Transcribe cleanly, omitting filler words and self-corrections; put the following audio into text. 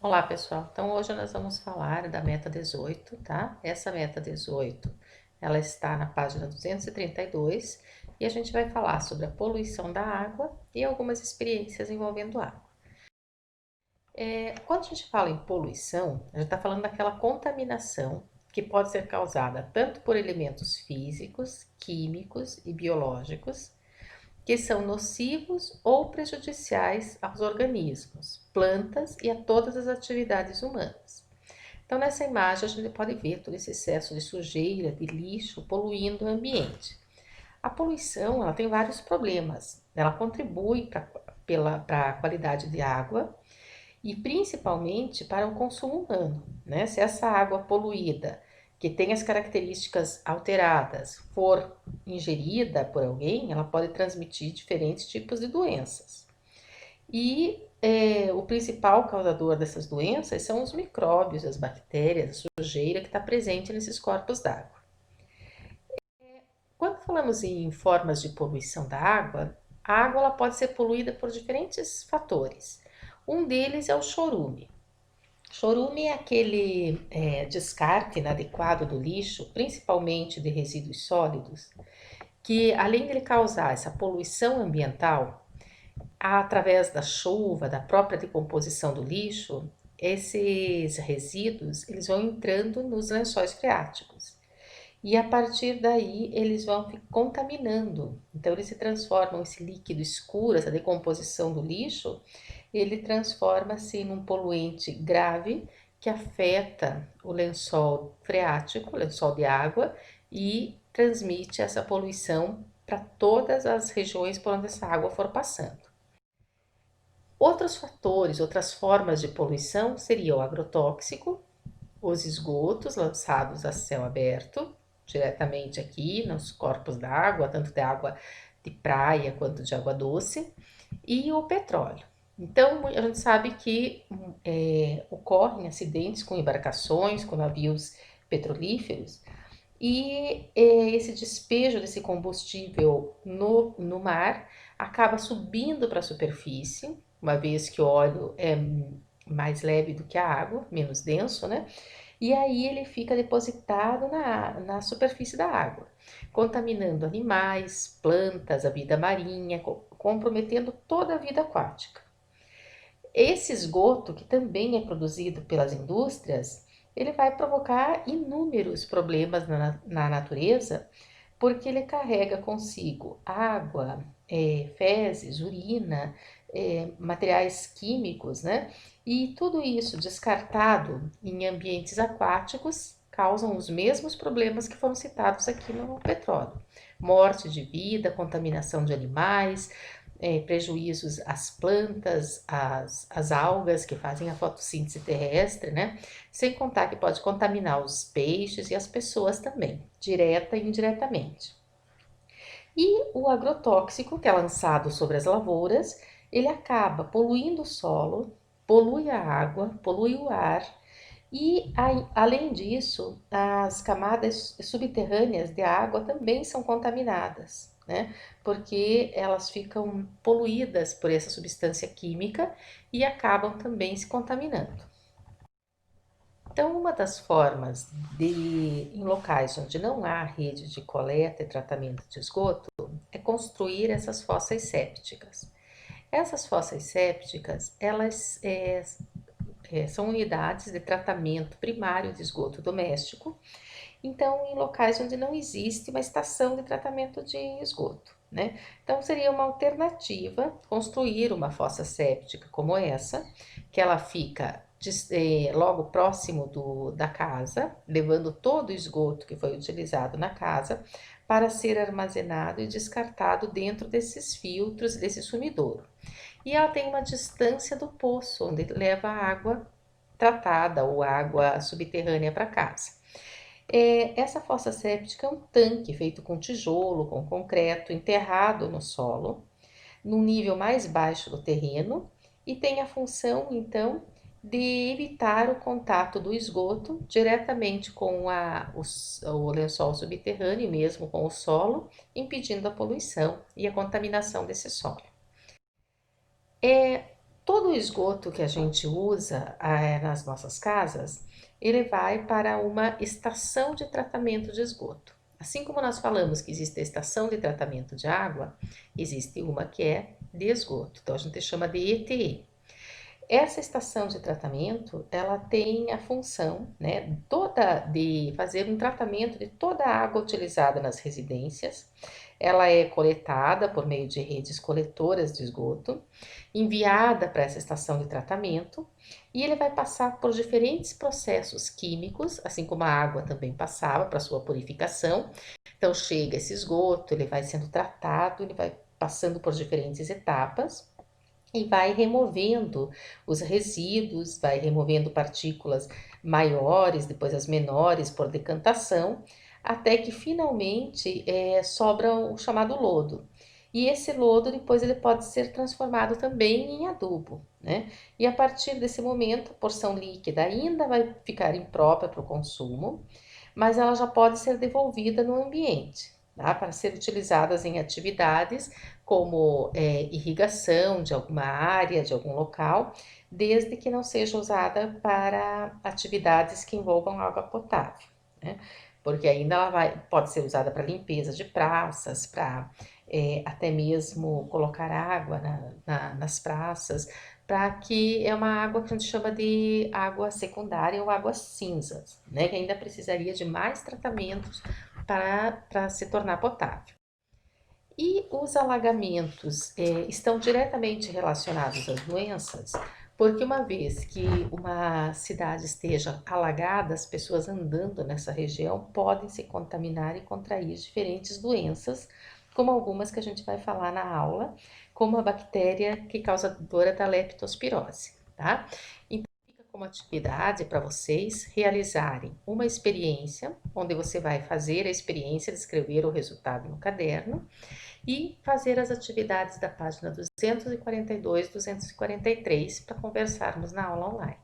Olá, pessoal. Então, hoje nós vamos falar da meta 18, tá? Essa meta 18, ela está na página 232 e a gente vai falar sobre a poluição da água e algumas experiências envolvendo água. Quando a gente fala em poluição, a gente está falando daquela contaminação que pode ser causada tanto por elementos físicos, químicos e biológicos, que são nocivos ou prejudiciais aos organismos, plantas e a todas as atividades humanas. Então, nessa imagem, a gente pode ver todo esse excesso de sujeira, de lixo, poluindo o ambiente. A poluição, ela tem vários problemas. Ela contribui para a qualidade de água e principalmente para o consumo humano, né? Se essa água poluída, que tem as características alteradas, for ingerida por alguém, ela pode transmitir diferentes tipos de doenças. E o principal causador dessas doenças são os micróbios, as bactérias, a sujeira que está presente nesses corpos d'água. Quando falamos em formas de poluição da água, a água ela pode ser poluída por diferentes fatores. Um deles é o chorume. Chorume é aquele descarte inadequado do lixo, principalmente de resíduos sólidos, que além de ele causar essa poluição ambiental, através da chuva, da própria decomposição do lixo, esses resíduos eles vão entrando nos lençóis freáticos. E a partir daí eles vão contaminando. Então eles se transformam, esse líquido escuro, essa decomposição do lixo, ele transforma-se num poluente grave que afeta o lençol freático, o lençol de água, e transmite essa poluição para todas as regiões por onde essa água for passando. Outros fatores, outras formas de poluição seriam o agrotóxico, os esgotos lançados a céu aberto, diretamente aqui nos corpos d'água, tanto de água de praia quanto de água doce, e o petróleo. Então, a gente sabe que ocorrem acidentes com embarcações, com navios petrolíferos, e esse despejo desse combustível no mar acaba subindo para a superfície, uma vez que o óleo é mais leve do que a água, menos denso, né? E aí ele fica depositado na superfície da água, contaminando animais, plantas, a vida marinha, comprometendo toda a vida aquática. Esse esgoto, que também é produzido pelas indústrias, ele vai provocar inúmeros problemas na natureza, porque ele carrega consigo água, fezes, urina, materiais químicos, né? E tudo isso descartado em ambientes aquáticos causam os mesmos problemas que foram citados aqui no petróleo: morte de vida, contaminação de animais, prejuízos às plantas, às algas que fazem a fotossíntese terrestre, né? Sem contar que pode contaminar os peixes e as pessoas também, direta e indiretamente. E o agrotóxico, que é lançado sobre as lavouras, ele acaba poluindo o solo, polui a água, polui o ar e, além disso, as camadas subterrâneas de água também são contaminadas, né? Porque elas ficam poluídas por essa substância química e acabam também se contaminando. Então, uma das formas em locais onde não há rede de coleta e tratamento de esgoto, é construir essas fossas sépticas. Essas fossas sépticas, elas são unidades de tratamento primário de esgoto doméstico, então em locais onde não existe uma estação de tratamento de esgoto, né? Então seria uma alternativa construir uma fossa séptica como essa, que ela fica logo próximo da casa, levando todo o esgoto que foi utilizado na casa para ser armazenado e descartado dentro desses filtros, desse sumidouro. E ela tem uma distância do poço, onde leva a água tratada ou água subterrânea para casa. Essa fossa séptica é um tanque feito com tijolo, com concreto, enterrado no solo, num nível mais baixo do terreno, e tem a função, então, de evitar o contato do esgoto diretamente com o lençol subterrâneo, mesmo com o solo, impedindo a poluição e a contaminação desse solo. Todo o esgoto que a gente usa nas nossas casas, ele vai para uma estação de tratamento de esgoto. Assim como nós falamos que existe a estação de tratamento de água, existe uma que é de esgoto. Então a gente chama de ETE. Essa estação de tratamento, ela tem a função, né, toda de fazer um tratamento de toda a água utilizada nas residências. Ela é coletada por meio de redes coletoras de esgoto, enviada para essa estação de tratamento, e ele vai passar por diferentes processos químicos, assim como a água também passava para sua purificação. Então chega esse esgoto, ele vai sendo tratado, ele vai passando por diferentes etapas e vai removendo os resíduos, vai removendo partículas maiores, depois as menores por decantação, até que finalmente sobra o chamado lodo. E esse lodo depois ele pode ser transformado também em adubo, né? E a partir desse momento, a porção líquida ainda vai ficar imprópria para o consumo, mas ela já pode ser devolvida no ambiente, tá? Para ser utilizadas em atividades como irrigação de alguma área, de algum local, desde que não seja usada para atividades que envolvam água potável, né? Porque ainda pode ser usada para limpeza de praças, para até mesmo colocar água nas praças, para que é uma água que a gente chama de água secundária ou águas cinzas, né? Que ainda precisaria de mais tratamentos para se tornar potável. E os alagamentos estão diretamente relacionados às doenças, porque uma vez que uma cidade esteja alagada, as pessoas andando nessa região podem se contaminar e contrair diferentes doenças, como algumas que a gente vai falar na aula, como a bactéria que causadora da leptospirose, tá? Então, fica como atividade para vocês realizarem uma experiência, onde você vai fazer a experiência de escrever o resultado no caderno, e fazer as atividades da página 242, 243 para conversarmos na aula online.